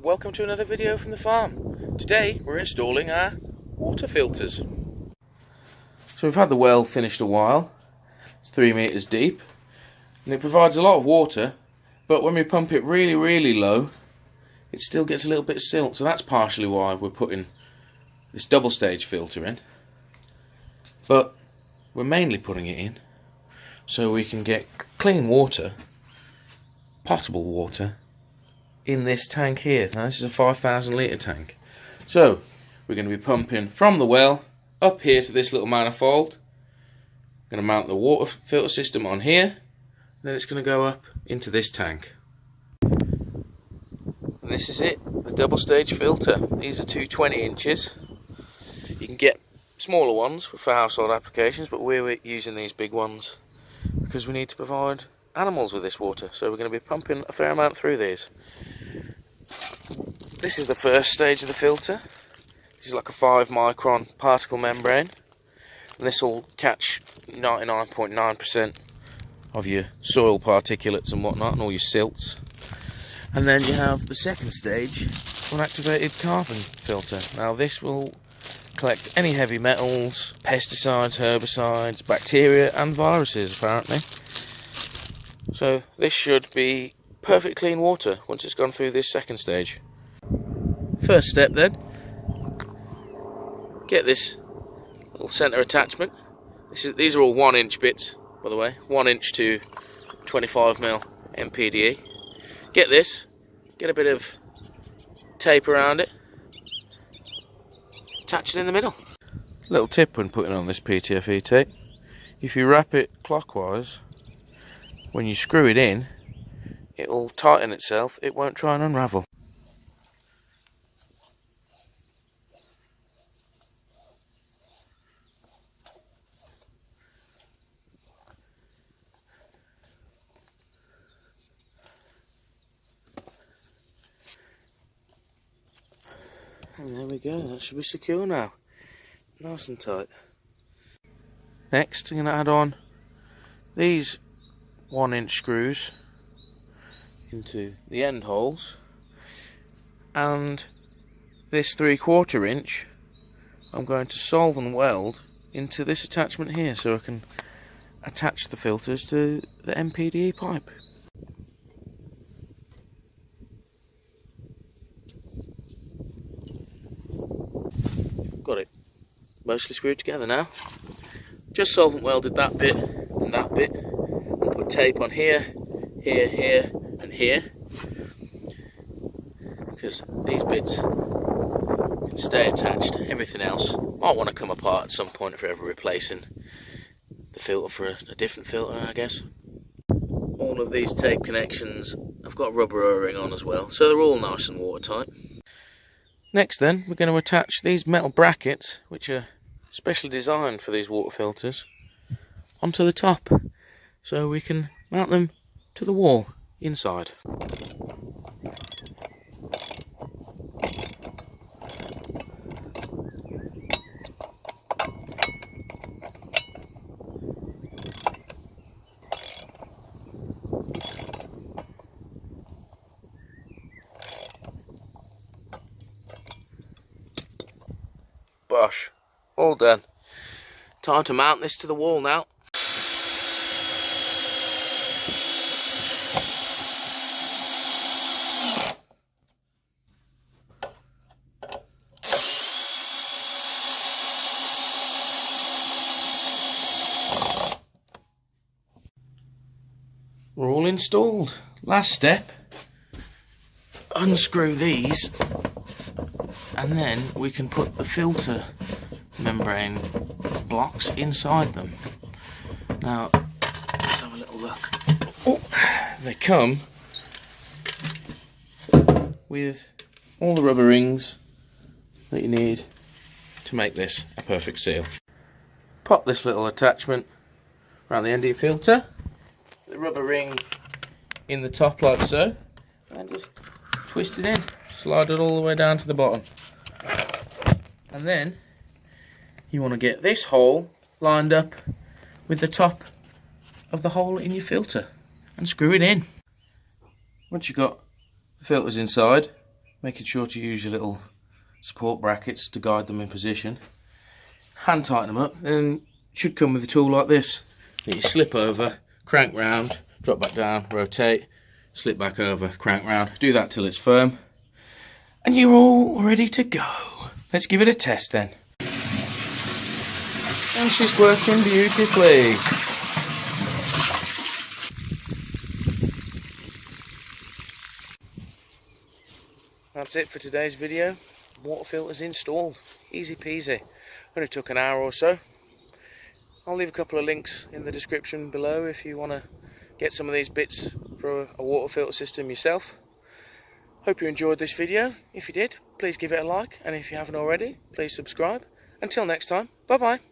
welcome to another video from the farm. Today we're installing our water filters. So we've had the well finished a while. It's 3 meters deep and it provides a lot of water, but when we pump it really low it still gets a little bit of silt, so that's partially why we're putting this double stage filter in. But we're mainly putting it in so we can get clean water, potable water, in this tank here. Now this is a 5,000 litre tank. So we're going to be pumping from the well up here to this little manifold. I'm going to mount the water filter system on here, then it's going to go up into this tank. And this is it, the double stage filter. These are 220 inches. You can get smaller ones for household applications, but we're using these big ones because we need to provide animals with this water, so we're going to be pumping a fair amount through these. This is the first stage of the filter. This is like a 5 micron particle membrane, and this will catch 99.9% of your soil particulates and whatnot, and all your silts. And then you have the second stage, an activated carbon filter. Now this will collect any heavy metals, pesticides, herbicides, bacteria and viruses apparently. So this should be perfect clean water once it's gone through this second stage. First step then, get this little centre attachment. These are all 1 inch bits, by the way, 1 inch to 25mm MPDE. Get this, get a bit of tape around it, attach it in the middle. Little tip when putting on this PTFE tape, if you wrap it clockwise, when you screw it in, it will tighten itself, it won't try and unravel. And there we go, that should be secure now. Nice and tight. Next, I'm going to add on these 1 inch screws into the end holes, and this 3/4 inch I'm going to solvent weld into this attachment here so I can attach the filters to the MPDE pipe. Got it mostly screwed together now. Just solvent welded that bit and that bit, and put tape on here, here and here, because these bits can stay attached. Everything else might want to come apart at some point if we're ever replacing the filter for a different filter, I guess. All of these tape connections have got rubber O-ring on as well, so they're all nice and watertight. Next then, we're going to attach these metal brackets, which are specially designed for these water filters, onto the top, so we can mount them to the wall inside. Bosh, all done. Time to mount this to the wall now. We're all installed. Last step, unscrew these, and then we can put the filter membrane blocks inside them. Now, let's have a little look. Oh, they come with all the rubber rings that you need to make this a perfect seal. Pop this little attachment around the end of your filter, the rubber ring in the top like so, and just twist it in, slide it all the way down to the bottom. And then you want to get this hole lined up with the top of the hole in your filter and screw it in. Once you've got the filters inside, making sure to use your little support brackets to guide them in position. Hand tighten them up, then should come with a tool like this that you slip over, crank round, drop back down, rotate, slip back over, crank round. Do that till it's firm, and you're all ready to go. Let's give it a test then. And she's working beautifully. That's it for today's video. Water filters installed. Easy peasy. Only took an hour or so. I'll leave a couple of links in the description below if you want to get some of these bits for a water filter system yourself. Hope you enjoyed this video. If you did, please give it a like, and if you haven't already, please subscribe. Until next time, bye bye.